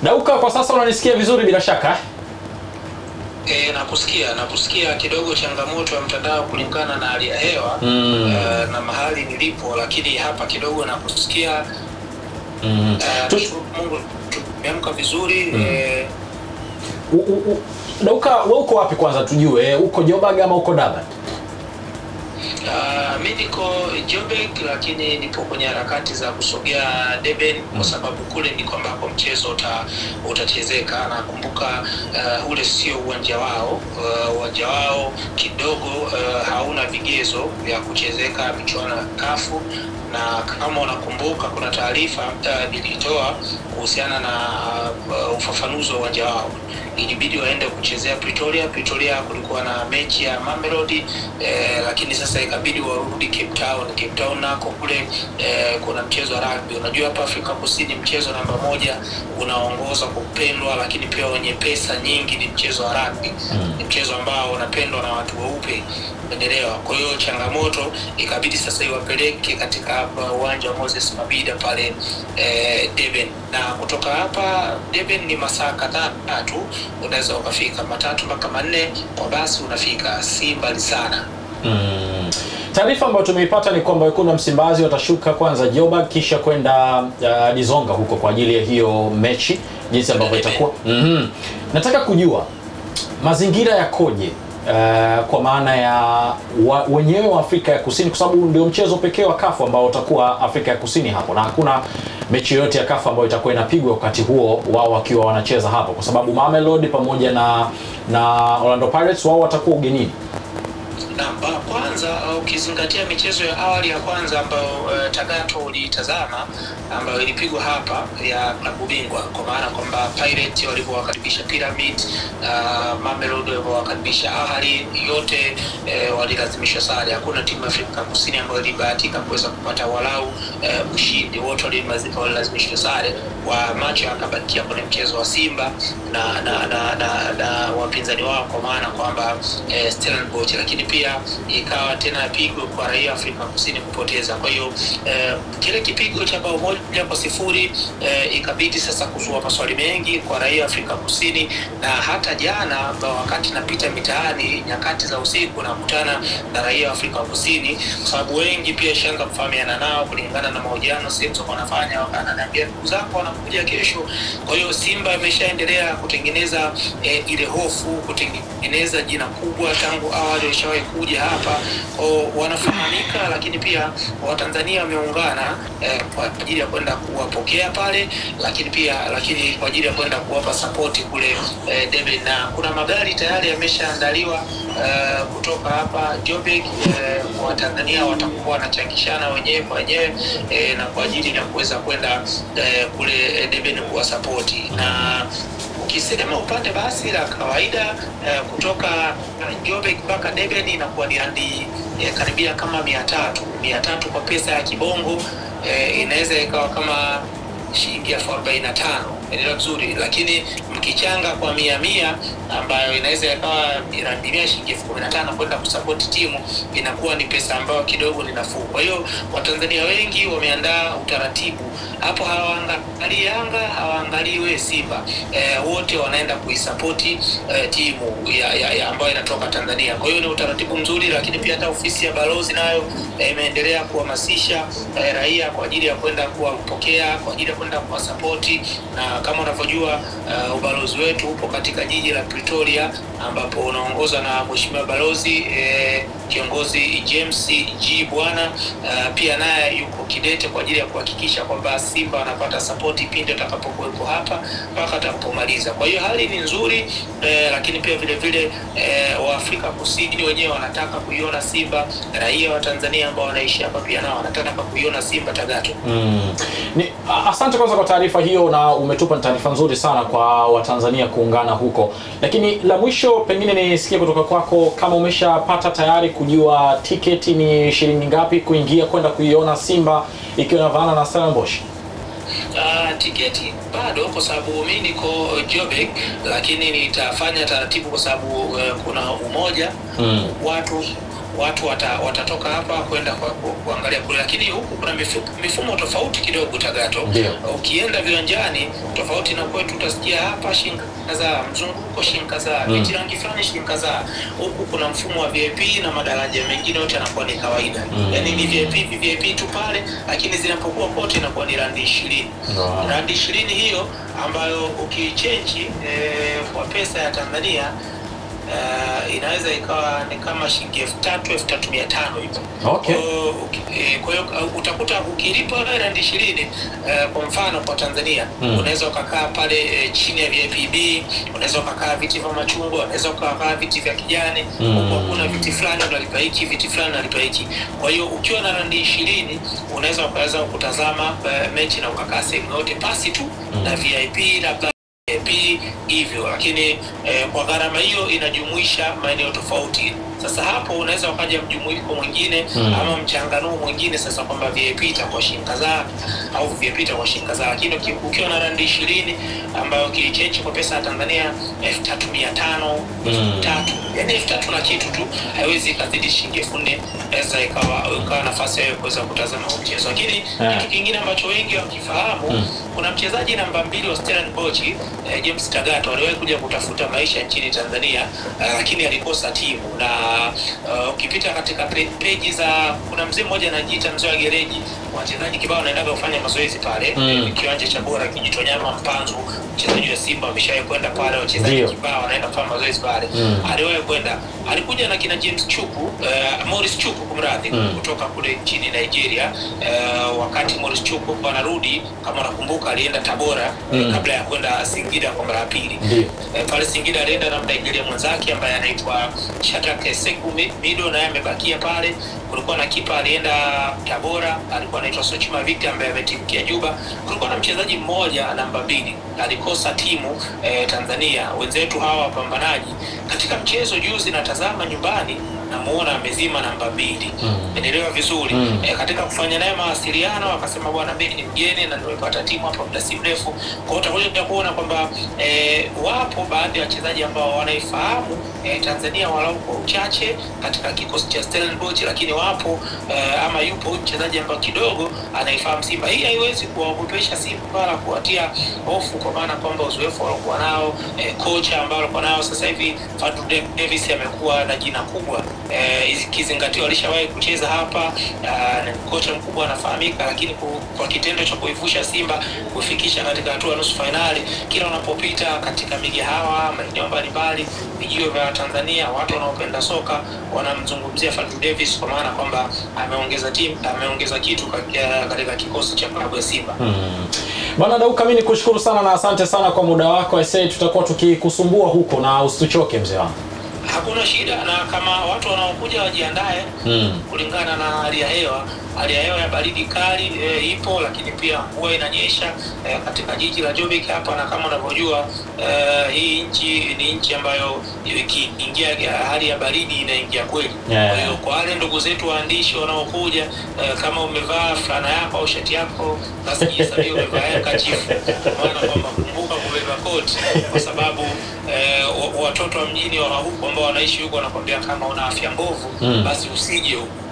Dauka, kwa sasa unanisikia vizuri bila shaka? Nakusikia kidogo changamoto ya mtandao kulingana na hali ya hewa na mahali nilipo, lakini hapa kidogo nakusikia. Mungu tumeamka vizuri. Dauka, wewe uko wapi kwanza tujue? Uko Joburg ama uko Durban? Mimi niko Joburg, lakini nipo kwenye harakati za kusogea Durban kwa sababu kule ndiko ambako mchezo utachezeka. Nakumbuka ule sio uwanja wao. Uwanja wao kidogo hauna vigezo vya kuchezeka michuano ya kafu, na kama unakumbuka kuna taarifa nilitoa kuhusiana na ufafanuzi wa uwanja wao. Ilibidi waende kuchezea Pretoria. Kulikuwa na mechi ya Mamelodi, lakini sasa ikabidi warudi Cape Town nako kule kuna mchezo wa rugby. Unajua hapa Afrika Kusini mchezo namba 1 unaongoza kupendwa, lakini pia wenye pesa nyingi ni mchezo wa rugby. Ni mchezo ambao unapendwa na watu weupe, umeelewa? Kwa hiyo changamoto ikabidi sasa iwapeleke katika uwanja wa Moses Mabhida pale Durban, na kutoka hapa Durban ni masaa kadhaa tu, unaweza ukafika 3 mpaka 4 kwa basi unafika, si mbali sana. Taarifa ambayo tumeipata ni kwamba wekundu wa Msimbazi watashuka kwanza Joburg kisha kwenda Dizonga huko kwa ajili ya hiyo mechi, jinsi ambavyo itakuwa. Nataka kujua mazingira yakoje, kwa maana ya wenyewe wa Afrika ya Kusini, kwa sababu ndio mchezo pekee wa CAF ambao utakuwa Afrika ya Kusini hapo, na hakuna mechi yote ya CAF ambayo itakuwa inapigwa wakati huo wao wakiwa wanacheza hapo, kwa sababu Mamelodi pamoja na Orlando Pirates wao watakuwa ugenini. Na kwanza ukizingatia michezo ya awali ya kwanza ambayo Tagato ulitazama, ambayo ilipigwa hapa ya klabu bingwa, kwa maana kwamba Pirates walivyowakaribisha Pyramid, Mamelodi walivyowakaribisha Ahali, yote walilazimishwa sare. Hakuna timu ya Afrika Kusini ambayo ilibahatika kuweza kupata walau ushindi. Wote walilazimishwa sare. Wa macho akabakia kwenye mchezo wa Simba na wapinzani wao, kwa maana kwamba Stellenbosch, lakini pia ikawa tena pigo kwa raia Afrika Kusini kupoteza. Kwa hiyo kile kipigo cha bao 1-0 ikabidi sasa kuzua maswali mengi kwa raia Afrika Kusini. Na hata jana wakati napita mitaani nyakati za usiku nakutana na raia Afrika Kusini, kwa sababu wengi pia shanza kufahamiana nao kulingana na mahojiano sehemu wanafanya, wakaniambia ndugu zako wanakuja kesho. Kwa hiyo Simba imeshaendelea kutengeneza ile hofu, kutengeneza jina kubwa tangu awali walishawahi kuja hapa, wanafahamika, lakini pia Watanzania wameungana kwa ajili ya kwenda kuwapokea pale, lakini kwa ajili ya kwenda kuwapa support kule Durban, na kuna magari tayari yameshaandaliwa kutoka hapa Joburg. Watanzania watakuwa wanachangishana wenyewe kwa wenyewe na kwa ajili ya kuweza kwenda kule Durban kuwa support. Na ukisema upande basi la kawaida kutoka Joburg mpaka Durban inakuwa ni karibia kama 300 kwa pesa ya kibongo, inaweza ikawa kama shilingi 45 ndio nzuri, lakini mkichanga kwa 100 ambayo inaweza ikawa miradi shilingi 15 kwenda kusupport timu, inakuwa ni pesa ambayo kidogo ni nafuu. Kwa hiyo Watanzania wengi wameandaa utaratibu hapo, hawaangalii Yanga, hawaangalii Simba, wote wanaenda kuisupport timu ya ambayo inatoka Tanzania. Kwa hiyo ni utaratibu mzuri, lakini pia hata ofisi ya balozi nayo imeendelea kuhamasisha raia kwa ajili ya kwenda kuwapokea, kwa ajili ya kwenda kuwasupport. Na kama unavyojua ubalozi wetu upo katika jiji la Pretoria, ambapo unaongozwa na mheshimiwa balozi kiongozi James G Bwana, pia naye yuko kidete kwa ajili ya kuhakikisha kwamba Simba wanapata support pindi atakapokuwepo hapa mpaka atakapomaliza. Kwa hiyo hali ni nzuri, lakini pia vile vile wa Afrika Kusini wenyewe wanataka kuiona Simba, raia wa Tanzania ambao wanaishi hapa pia nao wanataka kuiona Simba Tagato. Asante kwanza kwa taarifa hiyo, na umetupa taarifa nzuri sana kwa Watanzania kuungana huko. Lakini la mwisho pengine nisikie kutoka kwako, kama umeshapata tayari kujua tiketi ni shilingi ngapi kuingia kwenda kuiona Simba ikiwa inavaana na Stellenbosch? Tiketi bado, kwa sababu mimi niko Joburg, lakini nitafanya taratibu kwa sababu kuna umoja. watu watatoka hapa kwenda kuangalia kule, lakini huku kuna mifumo tofauti kidogo Tagato. Ukienda viwanjani tofauti na kwetu, utasikia hapa shilingi kadhaa, mzunguko shilingi kadhaa, viti rangi fulani shilingi kadhaa. Huku kuna mfumo wa VIP na madaraja mengine yote yanakuwa ni kawaida. Yaani ni VIP tu pale, lakini zinapokuwa kote inakuwa ni randi 20. Randi 20 hiyo ambayo ukichange kwa pesa ya Tanzania inaweza ikawa ni kama shilingi 3,000-3,500 hivi. Okay. Kwa hiyo utakuta ukilipa randi 20 kwa mfano kwa Tanzania, unaweza ukakaa pale chini ya VIP, unaweza ukakaa viti vya machungwa, unaweza ukakaa viti vya kijani, huko kuna viti fulani unalipa hiki, viti fulani unalipa hiki. Kwa hiyo ukiwa na randi 20 unaweza kutazama mechi na ukakaa sehemu yote pasi tu na VIP labda hivyo, lakini kwa gharama hiyo inajumuisha maeneo tofauti. Sasa hapo unaweza ukaja mjumuiko mwingine ama mchanganuo mwingine, sasa kwamba VIP itakuwa shilingi kadhaa au VIP itakuwa shilingi kadhaa, lakini ukiwa na randi 20 ambayo ukichange kwa pesa ya Tanzania 3,500, 3,000, yani 3,000 na kitu tu, haiwezi kuzidi shilingi 4,000, pesa ikawa nafasi ya kuweza kutazama mchezo. Lakini kitu kingine ambacho wengi wakifahamu, kuna mchezaji namba 2 wa Stellenbosch, James Tagato, aliwahi kuja kutafuta maisha nchini Tanzania, lakini alikosa timu. Na ukipita katika peji za, kuna mzee mmoja anajiita mzee wa gereji, wachezaji kibao wanaenda kufanya mazoezi pale kiwanja cha Bora Kijitonyama Mpanzu, mchezaji wa Simba ameshawahi kwenda pale, wachezaji kibao wanaenda kufanya mazoezi pale. Aliwahi kwenda, alikuja na kina James Chuku, Morris Chuku kumradhi, kutoka kule nchini Nigeria. Wakati Morris Chuku anarudi, kama unakumbuka, alienda Tabora kabla ya kwenda Singida kwa mara ya pili. Pale Singida alienda na Nigeria mwenzake ambaye anaitwa Shadrack Seku Mido, naye amebakia pale. Kulikuwa na kipa alienda Tabora, alikuwa anaitwa Sochima Victor ambaye ametimkia Juba. Kulikuwa na mchezaji mmoja namba 2 alikosa timu Tanzania. Wenzetu hawa wapambanaji katika mchezo juzi, natazama nyumbani, namuona amezima namba 2. Enelewa vizuri. Katika kufanya naye mawasiliano akasema, bwana mimi ni mgeni na nimepata timu hapa muda si mrefu. Kwa hiyo utakuja kuona kwamba wapo baadhi ya wachezaji ambao wanaifahamu Tanzania walau kwa uchache katika kikosi cha Stellenbosch, lakini wapo ama yupo mchezaji ambaye kidogo anaifahamu Simba. Hii haiwezi kuwaogopesha Simba wala kuwatia hofu, kwa maana kwamba uzoefu waliokuwa nao, kocha ambao walikuwa nao sasa hivi Fadlu Davis amekuwa na jina kubwa, ikizingatiwa alishawahi kucheza hapa, ni kocha mkubwa anafahamika, lakini kwa kitendo cha kuivusha Simba kufikisha katika hatua nusu finali, kila unapopita katika migahawa, maeneo mbalimbali, vijio vya Tanzania, watu wanaopenda soka wanamzungumzia Fadlu Davis, kwa maana kwamba ameongeza kitu katika kikosi cha klabu ya Simba. Bwana Dauka, mimi nikushukuru sana na asante sana kwa muda wako. Aisee, tutakuwa tukikusumbua huko na usituchoke mzee wangu. Hakuna shida, na kama watu wanaokuja wajiandae kulingana na hali ya hewa. Hali ya hewa ya baridi kali ipo, lakini pia mvua inanyesha katika jiji la Joburg hapa, na kama unavyojua hii nchi ni nchi ambayo ikiingia hali ya baridi inaingia kweli. Kwa hiyo kwa wale ndugu zetu waandishi wanaokuja, kama umevaa fulana yako au shati yako, basi jisabie umevaa kachifu, maana kwamba kumbuka kubeba koti, kwa sababu watoto wa mjini wa huko ambao wanaishi huko wanakwambia kama una afya mbovu basi usije huko.